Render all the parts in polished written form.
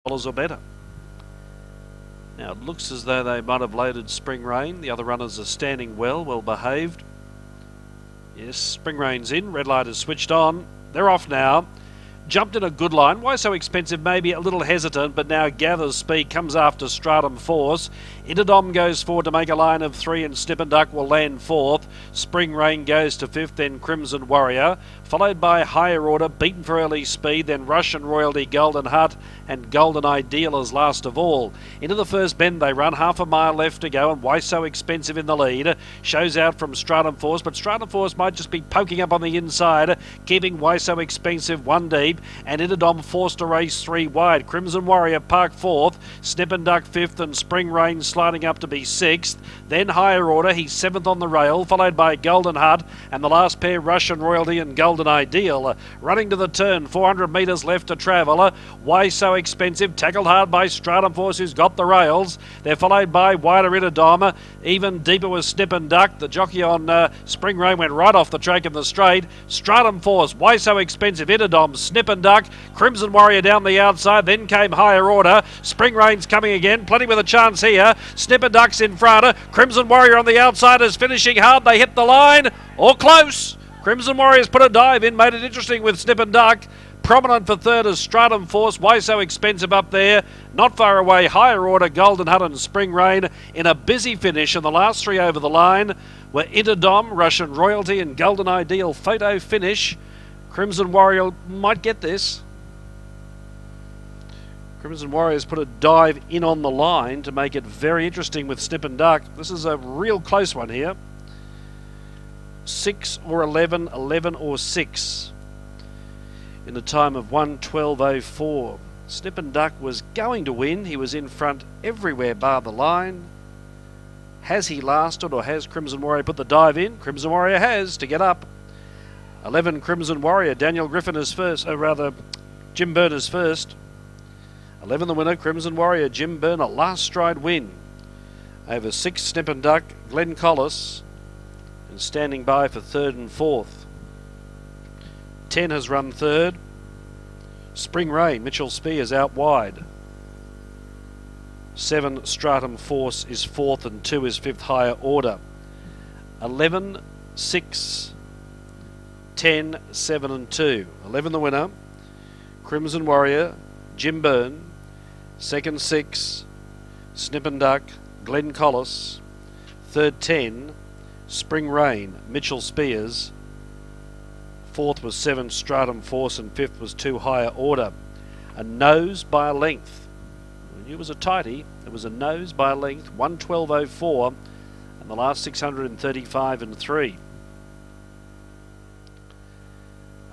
dollars or better. Now it looks as though they might have loaded Spring Rain. The other runners are standing well behaved. Yes, Spring Rain's in. Red light is switched on. They're off now. Jumped in a good line. Why so expensive? Maybe a little hesitant, but now gathers speed, comes after Stratum Force. Interdom goes forward to make a line of 3, and Snip and Duck will land 4th. Spring Rain goes to 5th, then Crimson Warrior, followed by Higher Order, beaten for early speed, then Russian Royalty, Golden Hut, and Golden Ideal as last of all. Into the first bend they run, half a mile left to go, and Why So Expensive in the lead. Shows out from Stratum Force, but Stratum Force might just be poking up on the inside, keeping Why So Expensive 1 deep, and Interdom forced to race 3 wide. Crimson Warrior parked 4th, Snip and Duck 5th, and Spring Rain sliding up to be 6th. Then Higher Order, he's 7th on the rail, followed by Golden Hut, and the last pair Russian Royalty and Golden Ideal. Running to the turn, 400 metres left to travel. Why So Expensive, tackled hard by Stratum Force, who's got the rails. They're followed by wider Interdom. Even deeper was Snip and Duck. The jockey on Spring Rain went right off the track in the straight. Stratum Force, Why So Expensive, Interdom, Snip and Duck, Crimson Warrior down the outside. Then came Higher Order. Spring Rain's coming again, plenty with a chance here. Snip and Duck's in front. Crimson Warrior on the outside is finishing hard. They hit the line, or close. Crimson Warriors put a dive in, made it interesting with Snip and Duck. Prominent for third is Stratum Force. Why So Expensive up there? Not far away, Higher Order, Golden Hut and Spring Rain in a busy finish. And the last 3 over the line were Interdom, Russian Royalty and Golden Ideal. Photo finish. Crimson Warrior might get this. Crimson Warriors put a dive in on the line to make it very interesting with Snip and Duck. This is a real close one here. 6 or 11, 11 or 6 in the time of 1:12.04. Snip and Duck was going to win. He was in front everywhere bar the line. Has he lasted, or has Crimson Warrior put the dive in? Crimson Warrior has to get up. 11 Crimson Warrior. Daniel Griffin is first, or rather Jim Byrne is first. 11 the winner, Crimson Warrior, Jim Byrne, a last stride win over 6 Snip and Duck, Glenn Collis, and standing by for 3rd and 4th. 10 has run 3rd. Spring Rain, Mitchell Spears out wide. 7 Stratum Force is 4th, and 2 is 5th Higher Order. 11, 6, 10, 7 and 2. 11 the winner, Crimson Warrior, Jim Byrne. 2nd 6, Snip and Duck, Glenn Collis. 3rd 10, Spring Rain, Mitchell Spears. 4th was 7 Stratum Force, and 5th was 2 Higher Order. A nose by a length. It was a tighty. It was a nose by a length, 1:12.04, and the last 635 and 3.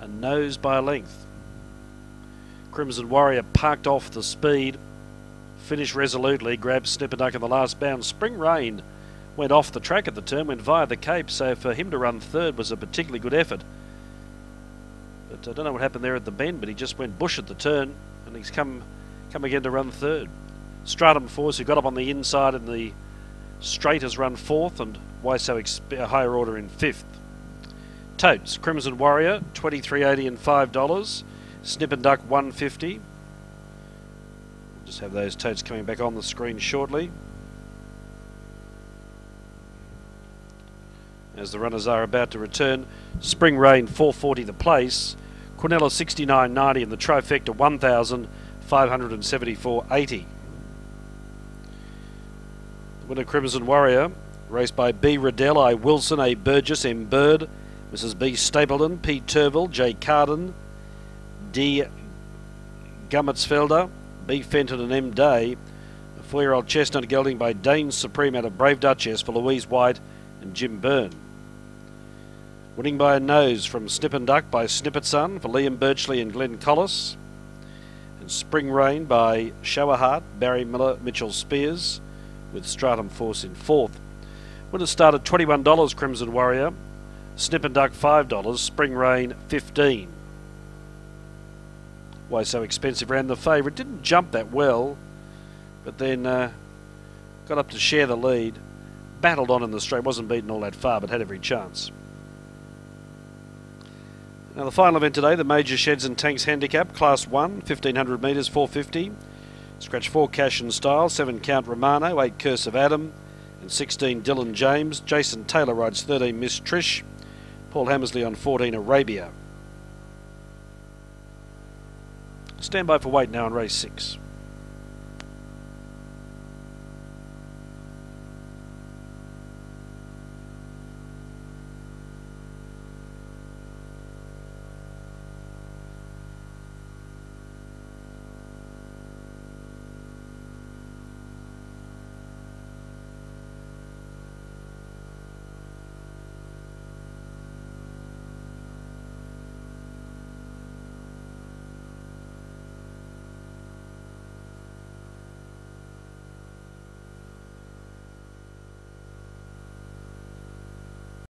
A nose by a length. Crimson Warrior parked off the speed, finished resolutely, grabbed Snip and Duck in the last bound. Spring Rain went off the track at the turn, went via the Cape, so for him to run 3rd was a particularly good effort. But I don't know what happened there at the bend, but he just went bush at the turn, and he's come again to run 3rd. Stratum Force, who got up on the inside in the straight, has run 4th, and Why So Higher Order in 5th. Totes, Crimson Warrior, $23.80 and $5. Snip and Duck, $1.50. We'll just have those totes coming back on the screen shortly, as the runners are about to return. Spring Rain, $4.40 the place. Quinella, $69.90, and the trifecta, $1,574.80. Winner Crimson Warrior, raced by B. Riddell, I. Wilson, A. Burgess, M. Bird, Mrs. B. Stapleton, P. Turville, J. Carden, D. Gummertsfelder, B. Fenton and M. Day. A 4-year-old chestnut gelding by Dane Supreme out of Brave Duchess for Louise White and Jim Byrne. Winning by a nose from Snip and Duck by Snippet Son for Liam Birchley and Glenn Collis. And Spring Rain by Showerheart, Barry Miller, Mitchell Spears, with Stratum Force in 4th. Winner started $21, Crimson Warrior. Snip and Duck $5, Spring Rain $15. Why So Expensive ran the favourite. Didn't jump that well, but then got up to share the lead. Battled on in the straight, wasn't beaten all that far, but had every chance. Now the final event today, the Major Sheds and Tanks Handicap, Class 1, 1500 metres, 450. Scratch 4 Cash and Style, 7 Count Romano, 8 Curse of Adam, and 16 Dylan James. Jason Taylor rides 13 Miss Trish. Paul Hammersley on 14 Arabia. Stand by for weight now on race 6.